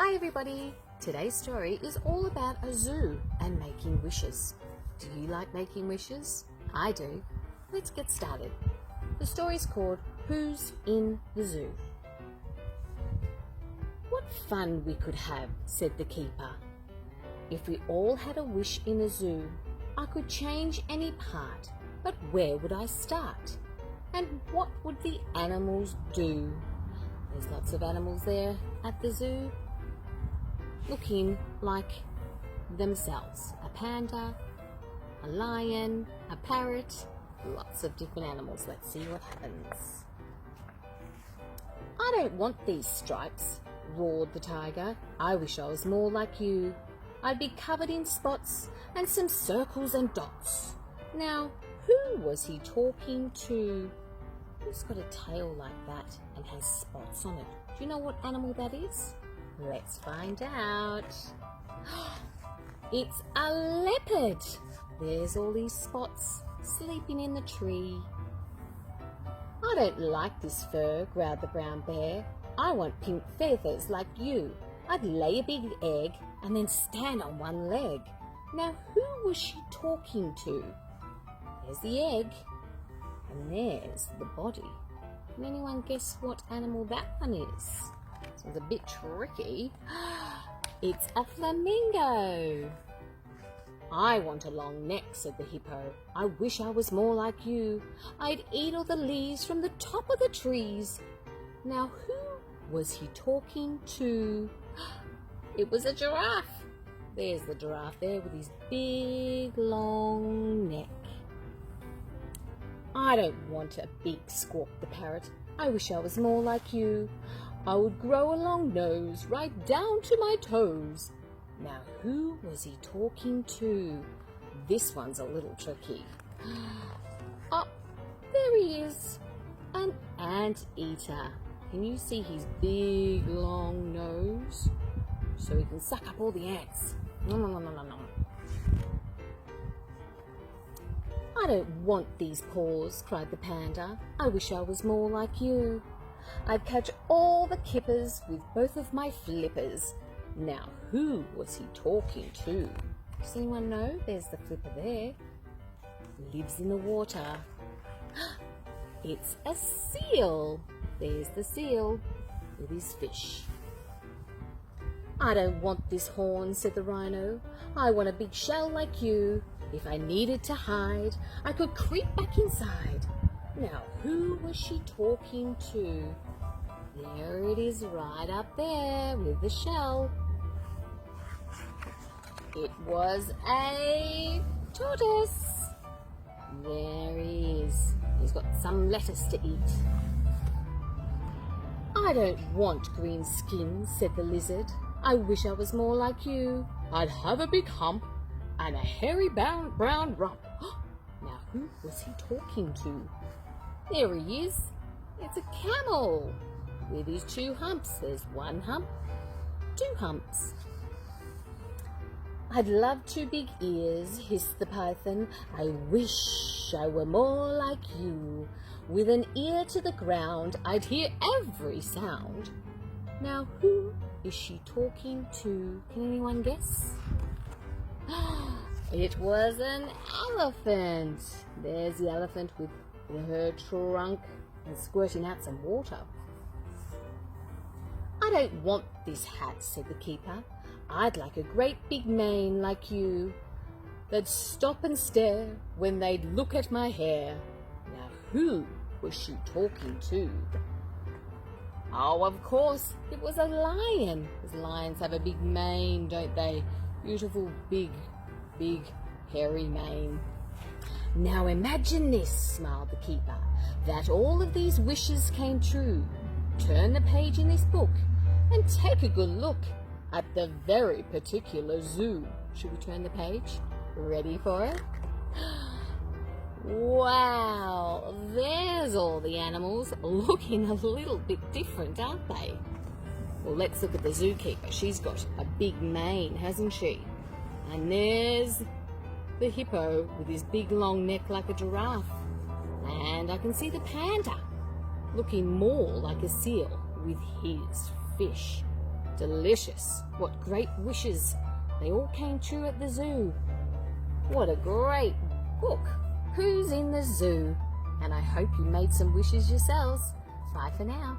Hi everybody! Today's story is all about a zoo and making wishes. Do you like making wishes? I do. Let's get started. The story's called Who's in the Zoo? What fun we could have, said the keeper. If we all had a wish in a zoo, I could change any part, but where would I start? And what would the animals do? There's lots of animals there at the zoo, looking like themselves. A panda, a lion, a parrot, lots of different animals. Let's see what happens. I don't want these stripes, roared the tiger. I wish I was more like you. I'd be covered in spots and some circles and dots. Now, who was he talking to? Who's got a tail like that and has spots on it? Do you know what animal that is? Let's find out. It's a leopard. There's all these spots sleeping in the tree. I don't like this fur, growled the brown bear. I want pink feathers like you. I'd lay a big egg and then stand on one leg. Now, who was she talking to? There's the egg and there's the body. Can anyone guess what animal that one is? This one's a bit tricky. It's a flamingo. I want a long neck, said the hippo. I wish I was more like you. I'd eat all the leaves from the top of the trees. Now, who was he talking to? It was a giraffe. There's the giraffe there with his big long neck. I don't want a beak, squawked the parrot. I wish I was more like you. I would grow a long nose right down to my toes. Now, who was he talking to? This one's a little tricky. Oh, there he is, an anteater. Can you see his big long nose? So he can suck up all the ants. Nom, nom, nom, nom, nom. I don't want these paws, cried the panda. I wish I was more like you. I'd catch all the kippers with both of my flippers. Now, who was he talking to? Does anyone know? There's the flipper there. Lives in the water. It's a seal. There's the seal with his fish. I don't want this horn, said the rhino. I want a big shell like you. If I needed to hide, I could creep back inside. Now, who was she talking to? There it is right up there with the shell. It was a tortoise. There he is. He's got some lettuce to eat. I don't want green skin, said the lizard. I wish I was more like you. I'd have a big hump and a hairy brown rump. Now, who was he talking to? There he is. It's a camel with his two humps. There's one hump, two humps. I'd love two big ears, hissed the python. I wish I were more like you. With an ear to the ground, I'd hear every sound. Now, who is she talking to? Can anyone guess? It was an elephant. There's the elephant with her trunk and squirting out some water. I don't want this hat, said the keeper. I'd like a great big mane like you. They'd stop and stare when they'd look at my hair. Now, who was she talking to? Oh, of course, it was a lion. Because lions have a big mane, don't they? Beautiful, big, hairy mane. Now imagine this, smiled the keeper, that all of these wishes came true. Turn the page in this book and take a good look at the very particular zoo. Should we turn the page? Ready for it? Wow, there's all the animals looking a little bit different, aren't they? Well, let's look at the zookeeper. She's got a big mane, hasn't she? And there's the hippo with his big long neck like a giraffe. And I can see the panda looking more like a seal with his fish. Delicious. What great wishes. They all came true at the zoo. What a great book. Who's in the Zoo? And I hope you made some wishes yourselves. Bye for now.